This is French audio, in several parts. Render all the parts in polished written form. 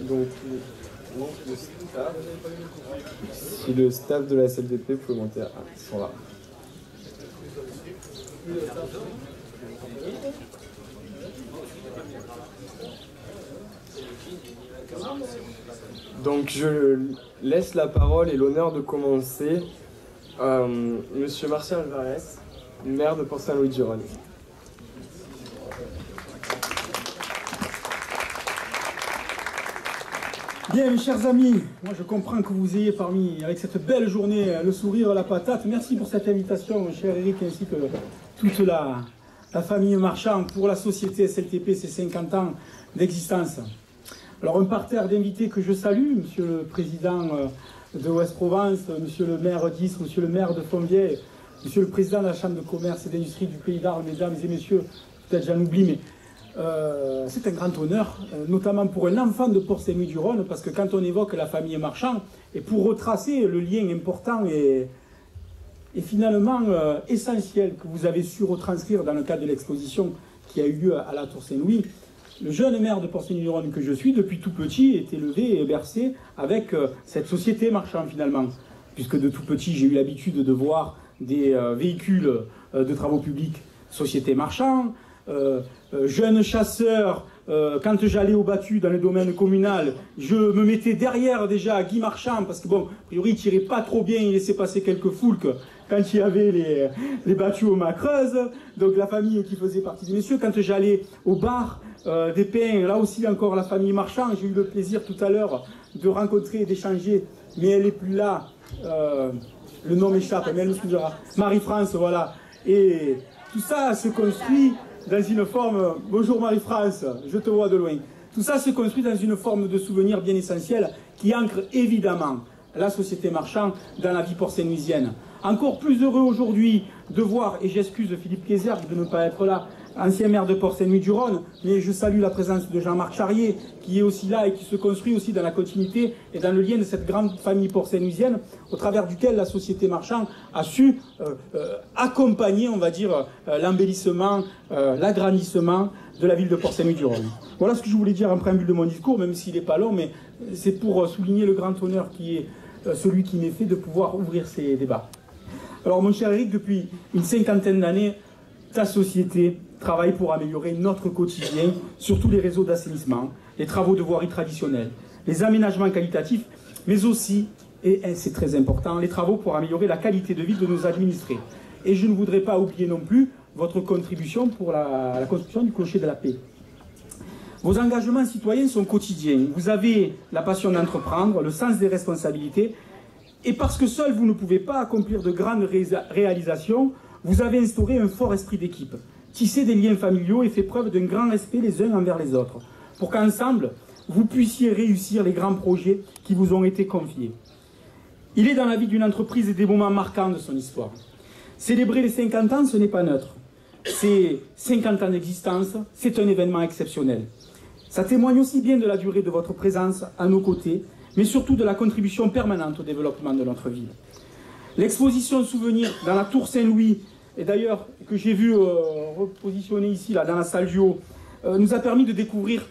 Donc, le staff, si le staff de la SLDP peut monter à... ils sont là. Donc je laisse la parole et l'honneur de commencer à Monsieur Martial Alvarez, maire de Port-Saint-Louis-du-Rhône. Bien, mes chers amis, moi je comprends que vous ayez avec cette belle journée, le sourire, la patate. Merci pour cette invitation, mon cher Eric, ainsi que toute la famille Marchand pour la société SLTP, ses 50 ans d'existence. Alors un parterre d'invités que je salue, monsieur le président de Ouest-Provence, monsieur le maire d'Istres, monsieur le maire de Fontvieille, monsieur le président de la Chambre de commerce et d'industrie du Pays d'Arles, mesdames et messieurs, peut-être j'en oublie, mais c'est un grand honneur, notamment pour un enfant de Port-Saint-Louis-du-Rhône, parce que quand on évoque la famille Marchand, et pour retracer le lien important et finalement essentiel que vous avez su retranscrire dans le cadre de l'exposition qui a eu lieu à la Tour Saint-Louis, le jeune maire de Port-Saint-Louis-du-Rhône que je suis, depuis tout petit, est élevé et bercé avec cette société Marchand finalement, puisque de tout petit j'ai eu l'habitude de voir des véhicules de travaux publics société Marchand, jeune chasseur, quand j'allais au battu dans le domaine communal, je me mettais derrière déjà Guy Marchand, parce que bon, a priori il tirait pas trop bien, il laissait passer quelques foulques quand il y avait les battus au Macreuse, donc la famille qui faisait partie des messieurs. Quand j'allais au bar des Pins, là aussi encore la famille Marchand, j'ai eu le plaisir tout à l'heure de rencontrer et d'échanger, mais elle n'est plus là, le nom m'échappe, mais elle me suivra, Marie-France, voilà, et tout ça se construit dans une forme... Bonjour Marie-France, je te vois de loin. Tout ça se construit dans une forme de souvenir bien essentiel qui ancre évidemment la société Marchand dans la vie port-saint-louisienne. Encore plus heureux aujourd'hui de voir, et j'excuse Philippe Kézergue de ne pas être là, ancien maire de Port-Saint-Louis-du-Rhône, mais je salue la présence de Jean-Marc Charrier, qui est aussi là et qui se construit aussi dans la continuité et dans le lien de cette grande famille port-saint-louisienne, au travers duquel la société Marchand a su accompagner, on va dire, l'embellissement, l'agrandissement de la ville de Port-Saint-Louis-du-Rhône. Voilà ce que je voulais dire en préambule de mon discours, même s'il n'est pas long, mais c'est pour souligner le grand honneur qui est celui qui m'est fait de pouvoir ouvrir ces débats. Alors mon cher Eric, depuis une cinquantaine d'années, ta société travaille pour améliorer notre quotidien sur tous les réseaux d'assainissement, les travaux de voirie traditionnels, les aménagements qualitatifs, mais aussi, et c'est très important, les travaux pour améliorer la qualité de vie de nos administrés. Et je ne voudrais pas oublier non plus votre contribution pour la construction du clocher de la paix. Vos engagements citoyens sont quotidiens. Vous avez la passion d'entreprendre, le sens des responsabilités, et parce que seul vous ne pouvez pas accomplir de grandes réalisations, vous avez instauré un fort esprit d'équipe, tissé des liens familiaux et fait preuve d'un grand respect les uns envers les autres, pour qu'ensemble, vous puissiez réussir les grands projets qui vous ont été confiés. Il est dans la vie d'une entreprise des moments marquants de son histoire. Célébrer les 50 ans, ce n'est pas neutre. C'est 50 ans d'existence, c'est un événement exceptionnel. Ça témoigne aussi bien de la durée de votre présence à nos côtés, mais surtout de la contribution permanente au développement de notre ville. L'exposition souvenir dans la Tour Saint-Louis, et d'ailleurs que j'ai vu repositionner ici, là, dans la salle du haut, nous a permis de découvrir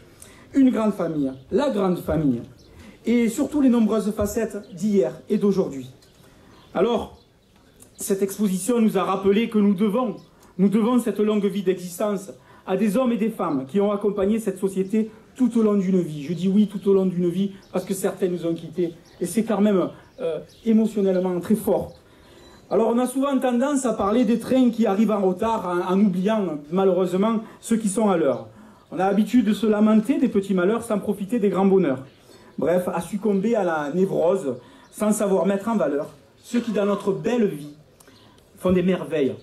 une grande famille, la grande famille, et surtout les nombreuses facettes d'hier et d'aujourd'hui. Alors, cette exposition nous a rappelé que nous devons cette longue vie d'existence à des hommes et des femmes qui ont accompagné cette société tout au long d'une vie. Je dis oui, tout au long d'une vie, parce que certains nous ont quittés, et c'est quand même émotionnellement très fort. Alors on a souvent tendance à parler des trains qui arrivent en retard, en oubliant malheureusement ceux qui sont à l'heure. On a l'habitude de se lamenter des petits malheurs sans profiter des grands bonheurs. Bref, à succomber à la névrose, sans savoir mettre en valeur ceux qui dans notre belle vie font des merveilles.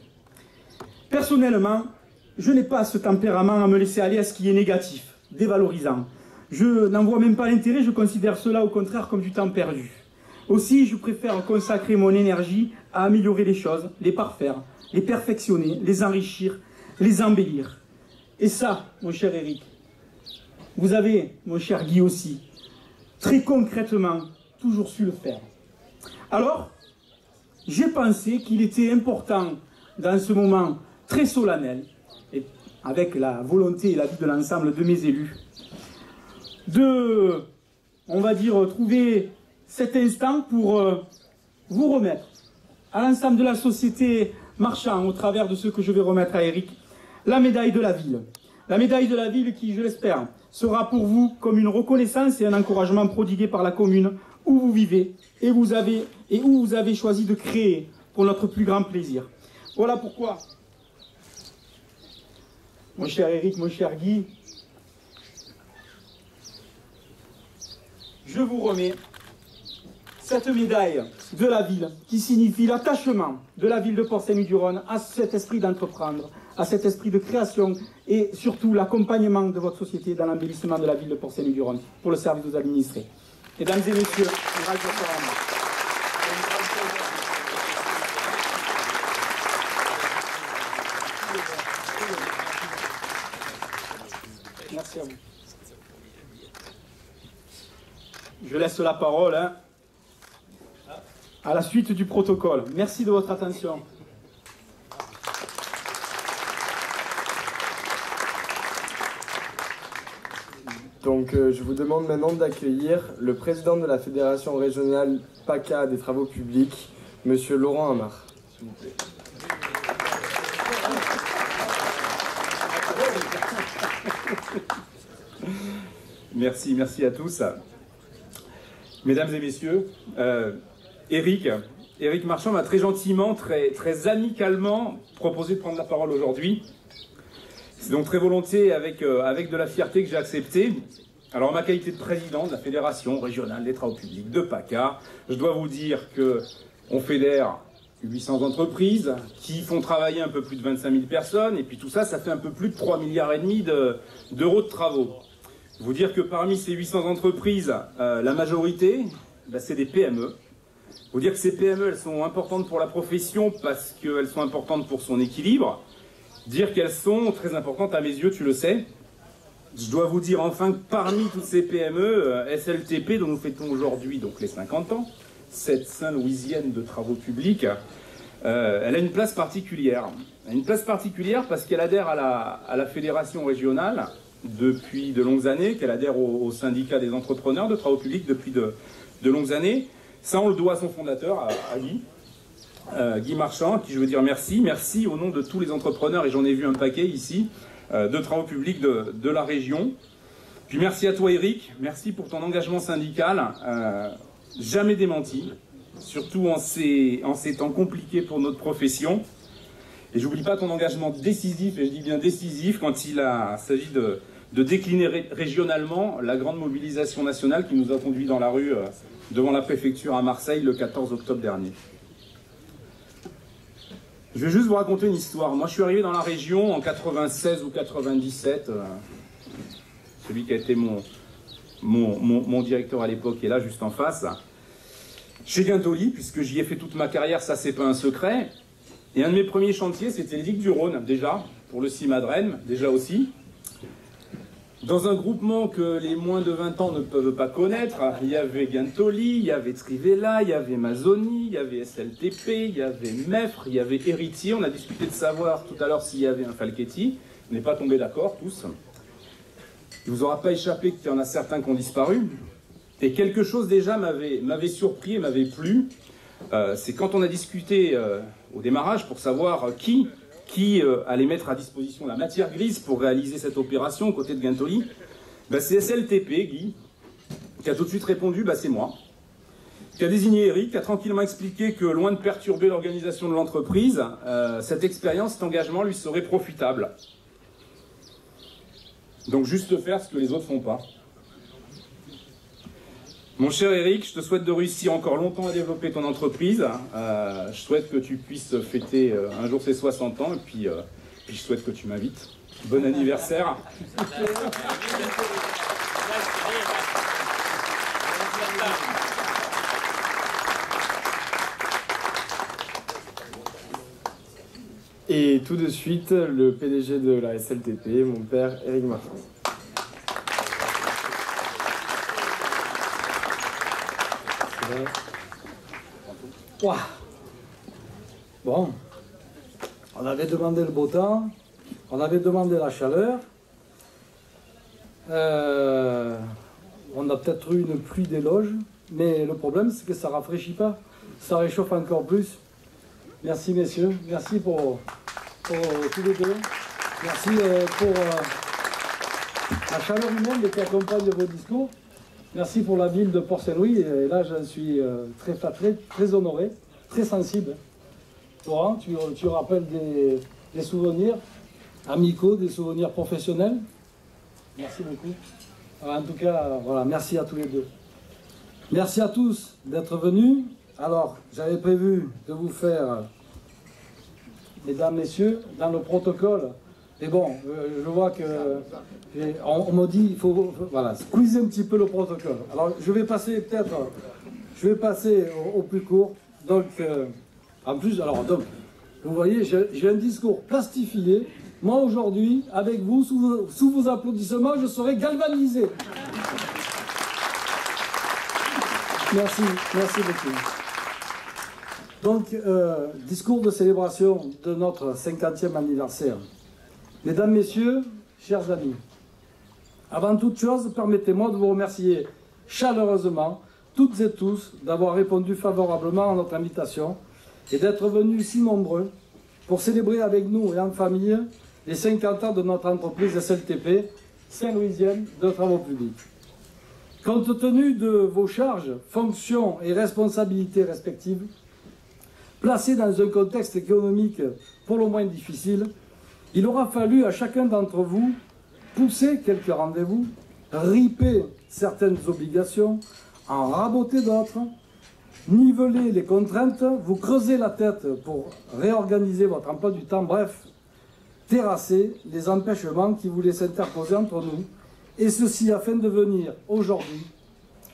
Personnellement, je n'ai pas ce tempérament à me laisser aller à ce qui est négatif, dévalorisant. Je n'en vois même pas l'intérêt, je considère cela au contraire comme du temps perdu. Aussi, je préfère consacrer mon énergie à améliorer les choses, les parfaire, les perfectionner, les enrichir, les embellir. Et ça, mon cher Eric, vous avez, mon cher Guy aussi, très concrètement, toujours su le faire. Alors, j'ai pensé qu'il était important, dans ce moment très solennel, et avec la volonté et l'avis de l'ensemble de mes élus, de, on va dire, trouver cet instant pour vous remettre à l'ensemble de la société marchand, au travers de ce que je vais remettre à Eric, la médaille de la ville. La médaille de la ville qui, je l'espère, sera pour vous comme une reconnaissance et un encouragement prodigué par la commune où vous vivez et où vous avez choisi de créer pour notre plus grand plaisir. Voilà pourquoi, mon cher Eric, mon cher Guy, je vous remets cette médaille de la ville qui signifie l'attachement de la ville de Port-Saint-Louis-du-Rhône à cet esprit d'entreprendre, à cet esprit de création et surtout l'accompagnement de votre société dans l'embellissement de la ville de Port-Saint-Louis-du-Rhône pour le service aux administrés. Mesdames et messieurs, merci à vous. Je laisse la parole à la suite du protocole. Merci de votre attention. Donc je vous demande maintenant d'accueillir le président de la Fédération régionale PACA des travaux publics, Monsieur Laurent Amar. S'il vous plaît. Merci à tous. Mesdames et messieurs, Eric Marchand m'a très gentiment, très amicalement proposé de prendre la parole aujourd'hui. C'est donc très volontiers, avec de la fierté que j'ai accepté. Alors, en ma qualité de président de la Fédération régionale des travaux publics de PACA, je dois vous dire qu'on fédère 800 entreprises qui font travailler un peu plus de 25 000 personnes, et puis tout ça, ça fait un peu plus de 3,5 milliards d'euros de travaux. Vous dire que parmi ces 800 entreprises, la majorité, c'est des PME. Vous dire que ces PME, elles sont importantes pour la profession parce qu'elles sont importantes pour son équilibre. Dire qu'elles sont très importantes à mes yeux, tu le sais. Je dois vous dire enfin que parmi toutes ces PME, SLTP, dont nous fêtons aujourd'hui donc les 50 ans, cette Saint-Louisienne de travaux publics, elle a une place particulière. Elle a une place particulière parce qu'elle adhère à la fédération régionale depuis de longues années, qu'elle adhère au syndicat des entrepreneurs de travaux publics depuis de longues années. Ça, on le doit à son fondateur, à Guy Marchand, à qui je veux dire merci. Merci au nom de tous les entrepreneurs, et j'en ai vu un paquet ici, de travaux publics de la région. Puis merci à toi, Eric. Merci pour ton engagement syndical, jamais démenti, surtout en ces temps compliqués pour notre profession. Et j'oublie pas ton engagement décisif, et je dis bien décisif, quand il s'agit de décliner régionalement la grande mobilisation nationale qui nous a conduits dans la rue devant la préfecture à Marseille le 14 octobre dernier. Je vais juste vous raconter une histoire. Moi, je suis arrivé dans la région en 96 ou 97. Celui qui a été mon directeur à l'époque est là, juste en face. Chez Guintoli, puisque j'y ai fait toute ma carrière, ça c'est pas un secret. Et un de mes premiers chantiers, c'était les digues du Rhône, déjà, pour le CIMADREN, déjà aussi. Dans un groupement que les moins de 20 ans ne peuvent pas connaître, il y avait Guintoli, il y avait Trivella, il y avait Mazzoni, il y avait SLTP, il y avait Meffre, il y avait Héritier. On a discuté de savoir tout à l'heure s'il y avait un Falchetti. On n'est pas tombés d'accord tous. Il ne vous aura pas échappé qu'il y en a certains qui ont disparu. Et quelque chose déjà m'avait surpris et m'avait plu. C'est quand on a discuté au démarrage pour savoir qui allait mettre à disposition la matière grise pour réaliser cette opération aux côtés de Guintoli. C'est SLTP, Guy, qui a tout de suite répondu, c'est moi. Qui a désigné Eric, qui a tranquillement expliqué que loin de perturber l'organisation de l'entreprise, cette expérience, cet engagement lui serait profitable. Donc juste faire ce que les autres font pas. Mon cher Eric, je te souhaite de réussir encore longtemps à développer ton entreprise. Je souhaite que tu puisses fêter un jour ses 60 ans et puis je souhaite que tu m'invites. Bon anniversaire. Et tout de suite, le PDG de la SLTP, mon père Eric Marchand. Wow. Bon, on avait demandé le beau temps, On avait demandé la chaleur. On a peut-être eu une pluie d'éloges, mais le problème c'est que ça ne rafraîchit pas, ça réchauffe encore plus. Merci messieurs, merci pour tous les deux. Merci pour la chaleur humaine qui accompagne vos discours. Merci pour la ville de Port-Saint-Louis, et là j'en suis très flatté, très honoré, très sensible. Laurent, tu rappelles des souvenirs amicaux, des souvenirs professionnels. Merci beaucoup. Alors, en tout cas, voilà, merci à tous les deux. Merci à tous d'être venus. Alors, j'avais prévu de vous faire, mesdames, messieurs, dans le protocole. Mais bon, je vois que on me dit il faut voilà, squeezer un petit peu le protocole. Alors, je vais passer au plus court. Donc, en plus, alors, donc, vous voyez, j'ai un discours plastifié. Moi, aujourd'hui, avec vous, sous vos applaudissements, je serai galvanisé. Merci beaucoup. Donc, discours de célébration de notre 50e anniversaire. Mesdames, Messieurs, chers amis, avant toute chose, permettez-moi de vous remercier chaleureusement, toutes et tous, d'avoir répondu favorablement à notre invitation et d'être venus si nombreux pour célébrer avec nous et en famille les 50 ans de notre entreprise SLTP, Saint-Louisienne de Travaux Publics. Compte tenu de vos charges, fonctions et responsabilités respectives, placées dans un contexte économique pour le moins difficile, il aura fallu à chacun d'entre vous pousser quelques rendez-vous, riper certaines obligations, en raboter d'autres, niveler les contraintes, vous creuser la tête pour réorganiser votre emploi du temps, bref, terrasser les empêchements qui voulaient s'interposer entre nous, et ceci afin de venir aujourd'hui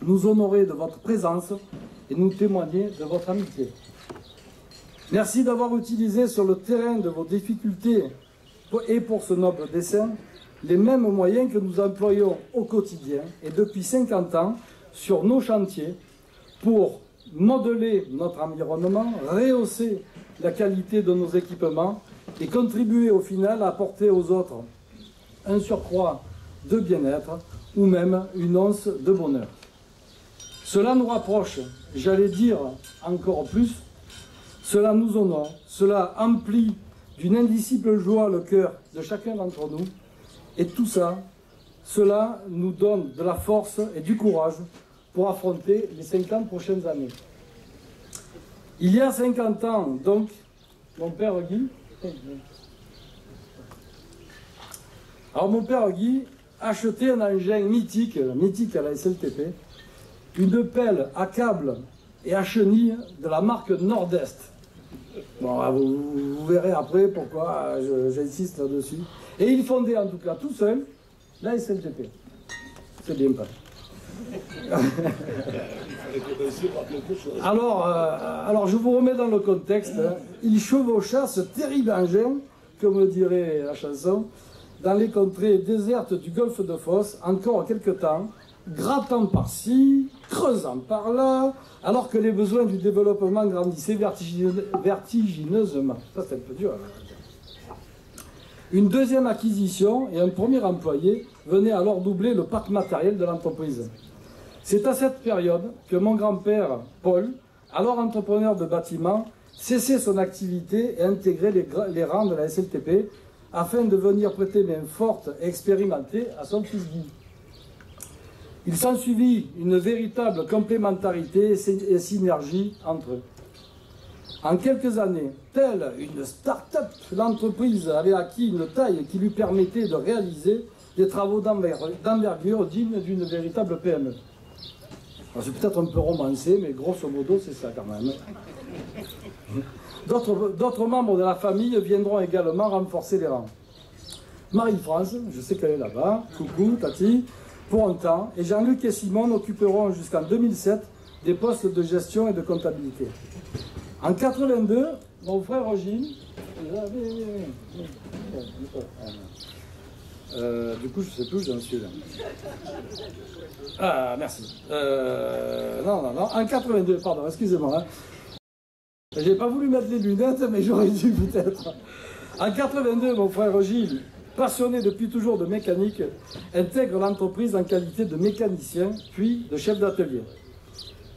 nous honorer de votre présence et nous témoigner de votre amitié. Merci d'avoir utilisé sur le terrain de vos difficultés et pour ce noble dessein les mêmes moyens que nous employons au quotidien et depuis 50 ans sur nos chantiers pour modeler notre environnement, rehausser la qualité de nos équipements et contribuer au final à apporter aux autres un surcroît de bien-être ou même une once de bonheur. Cela nous rapproche, j'allais dire encore plus, cela nous honore, cela emplit d'une indicible joie le cœur de chacun d'entre nous, et tout ça, cela nous donne de la force et du courage pour affronter les 50 prochaines années. Il y a 50 ans, donc, mon père Guy, achetait un engin mythique à la SLTP, une pelle à câble et à chenille de la marque Nord-Est. Bon, vous verrez après pourquoi j'insiste là-dessus. Et il fondait en tout cas tout seul la SLTP. C'est bien pas. Alors, je vous remets dans le contexte. Hein. Il chevaucha ce terrible engin, comme dirait la chanson, dans les contrées désertes du golfe de Fos, encore quelque temps, grattant par-ci, creusant par-là, alors que les besoins du développement grandissaient vertigineusement. Ça, c'est un peu dur. Une deuxième acquisition et un premier employé venaient alors doubler le parc matériel de l'entreprise. C'est à cette période que mon grand-père, Paul, alors entrepreneur de bâtiment, cessait son activité et intégrait les rangs de la SLTP afin de venir prêter main forte et expérimentée à son fils Guy. Il s'ensuivit une véritable complémentarité et synergie entre eux. En quelques années, telle une start-up, l'entreprise avait acquis une taille qui lui permettait de réaliser des travaux d'envergure dignes d'une véritable PME. C'est peut-être un peu romancé, mais grosso modo, c'est ça quand même. D'autres membres de la famille viendront également renforcer les rangs. Marie-France, je sais qu'elle est là-bas, coucou, Tati, pour un temps, et Jean-Luc et Simone occuperont jusqu'en 2007 des postes de gestion et de comptabilité. En 82, mon frère Rogine, du coup, je ne sais plus où j'en suis là. Ah, merci. Non. En 82, pardon, excusez-moi. Hein. J'ai pas voulu mettre les lunettes, mais j'aurais dû peut-être. En 82, mon frère Gilles, passionné depuis toujours de mécanique, intègre l'entreprise en qualité de mécanicien, puis de chef d'atelier.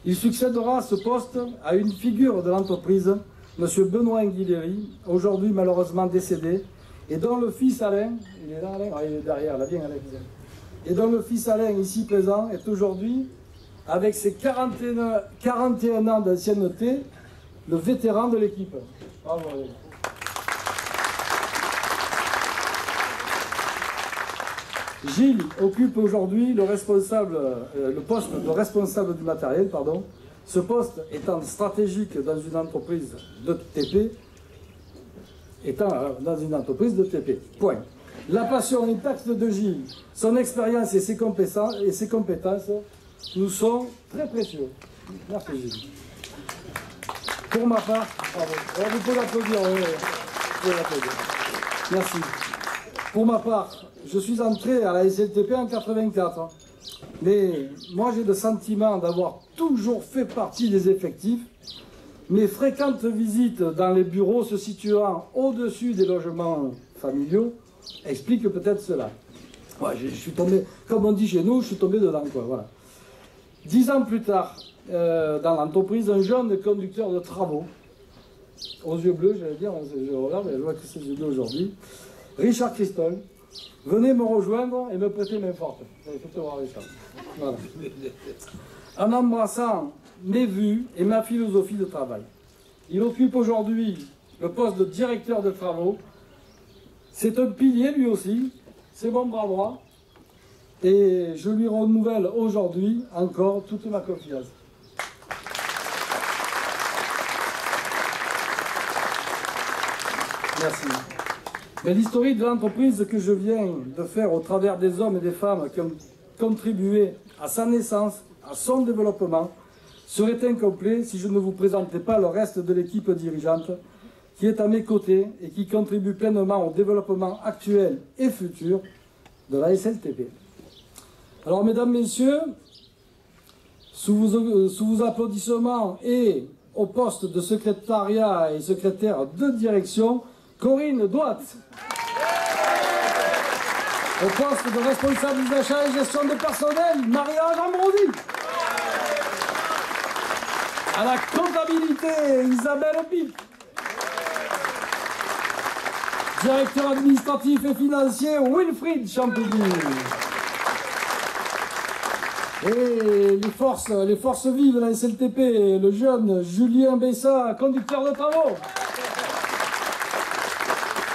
Il succédera à ce poste à une figure de l'entreprise, M. Benoît Anguilleri, aujourd'hui malheureusement décédé, et dont le fils Alain, il est là Alain? Ah, il est derrière, là, viens Alain. Et dont le fils Alain, ici présent, est aujourd'hui, avec ses 41 ans d'ancienneté, le vétéran de l'équipe. Bravo Alain. Gilles occupe aujourd'hui le poste de responsable du matériel, pardon. Ce poste étant stratégique dans une entreprise de TP, Point. La passion intacte de Gilles, son expérience et ses compétences nous sont très précieux. Merci Gilles. Pour ma part, bravo. Alors, vous pouvez l'applaudir. Merci. Pour ma part, je suis entré à la SLTP en 84. Mais moi, j'ai le sentiment d'avoir toujours fait partie des effectifs. Mes fréquentes visites dans les bureaux se situant au-dessus des logements familiaux expliquent peut-être cela. Ouais, je suis tombé, comme on dit chez nous, je suis tombé dedans, quoi, voilà. 10 ans plus tard, dans l'entreprise, un jeune conducteur de travaux, aux yeux bleus, j'allais dire, je regarde, je vois que c'est les yeux bleus aujourd'hui, Richard Christol, venez me rejoindre et me prêter main forte. Il faut te voir, Richard. Voilà. En embrassant mes vues et ma philosophie de travail. Il occupe aujourd'hui le poste de directeur de travaux. C'est un pilier lui aussi, c'est mon bras droit. Et je lui renouvelle aujourd'hui encore toute ma confiance. Merci. Mais l'historique de l'entreprise que je viens de faire au travers des hommes et des femmes qui ont contribué à sa naissance, à son développement, serait incomplet si je ne vous présentais pas le reste de l'équipe dirigeante qui est à mes côtés et qui contribue pleinement au développement actuel et futur de la SLTP. Alors, mesdames, messieurs, sous vos applaudissements et au poste de secrétariat et secrétaire de direction, Corinne Douat. Au poste de responsable des achats et gestion de personnel, Maria Jambrodi. À la comptabilité, Isabelle Pic. Directeur administratif et financier, Wilfried Champigny. Et les forces vives de la SLTP, le jeune Julien Bessa, conducteur de travaux.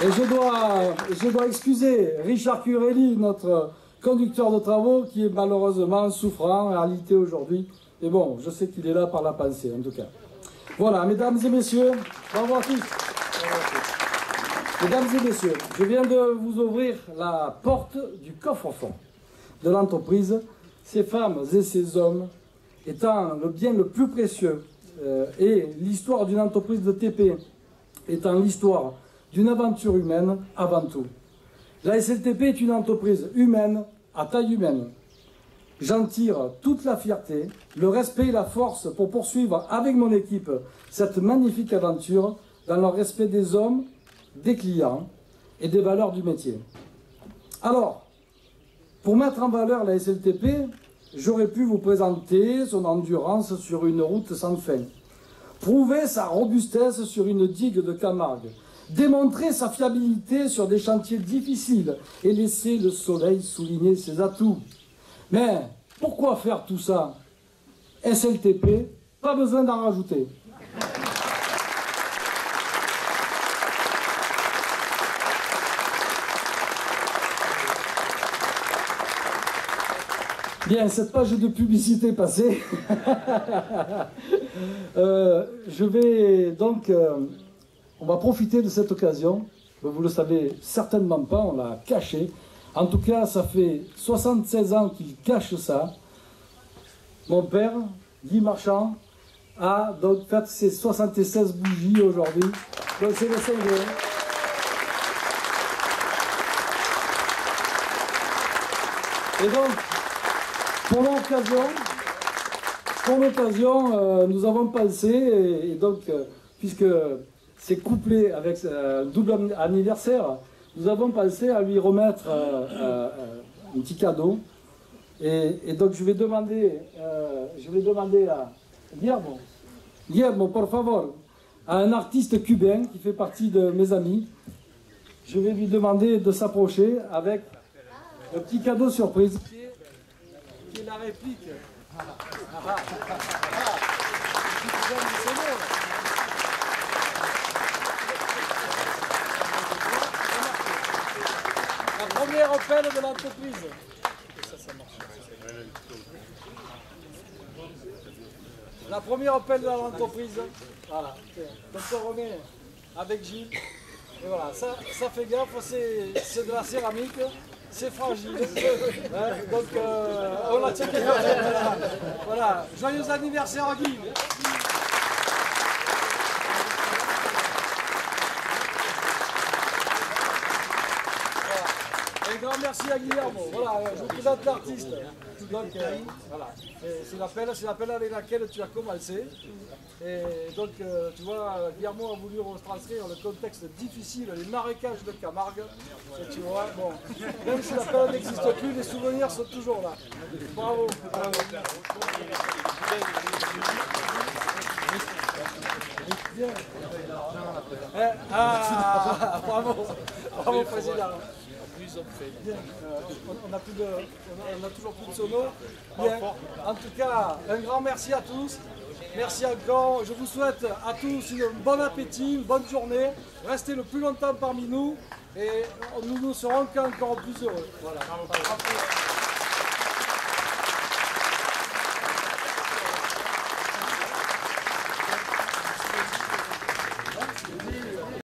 Et je dois excuser Richard Curelli, notre conducteur de travaux, qui est malheureusement souffrant, alité aujourd'hui. Mais bon, je sais qu'il est là par la pensée, en tout cas. Voilà, mesdames et messieurs, bravo à tous. Mesdames et messieurs, je viens de vous ouvrir la porte du coffre-fort de l'entreprise. Ces femmes et ces hommes étant le bien le plus précieux et l'histoire d'une entreprise de TP étant l'histoire d'une aventure humaine avant tout. La SLTP est une entreprise humaine à taille humaine. J'en tire toute la fierté, le respect et la force pour poursuivre avec mon équipe cette magnifique aventure dans le respect des hommes, des clients et des valeurs du métier. Alors, pour mettre en valeur la SLTP, j'aurais pu vous présenter son endurance sur une route sans fin, prouver sa robustesse sur une digue de Camargue, démontrer sa fiabilité sur des chantiers difficiles et laisser le soleil souligner ses atouts. Mais pourquoi faire tout ça? SLTP, pas besoin d'en rajouter. Bien, cette page de publicité passée, je vais donc, on va profiter de cette occasion, vous le savez certainement pas, on l'a caché. En tout cas, ça fait 76 ans qu'il cache ça. Mon père, Guy Marchand, a donc fait ses 76 bougies aujourd'hui. Donc c'est le 5 juin. Et donc, pour l'occasion, nous avons pensé, et donc, puisque c'est couplé avec un double anniversaire. Nous avons pensé à lui remettre un petit cadeau. Et donc je vais demander à Guillermo, por favor, à un artiste cubain qui fait partie de mes amis. Je vais lui demander de s'approcher avec un petit cadeau surprise qui est la réplique. La première appel de l'entreprise. La première appel de l'entreprise. Voilà. Donc on remet avec Gilles. Et voilà, ça fait gaffe, c'est de la céramique, c'est fragile. Hein, donc on la tient. Voilà. Joyeux anniversaire à Guy. Un grand merci à Guillermo. Voilà, je vous présente l'artiste. Donc voilà, c'est l'appel avec laquelle tu as commencé. Et donc tu vois, Guillermo a voulu retranscrire le contexte difficile, les marécages de Camargue. Et tu vois, bon, même si l'appel n'existe plus, les souvenirs sont toujours là. Bravo. Bravo. Bien. Ah, bravo, bravo président. Bien. On a toujours plus de sonos. Bien. En tout cas, un grand merci à tous. Merci encore. Je vous souhaite à tous un bon appétit, une bonne journée. Restez le plus longtemps parmi nous et nous serons encore plus heureux. Voilà.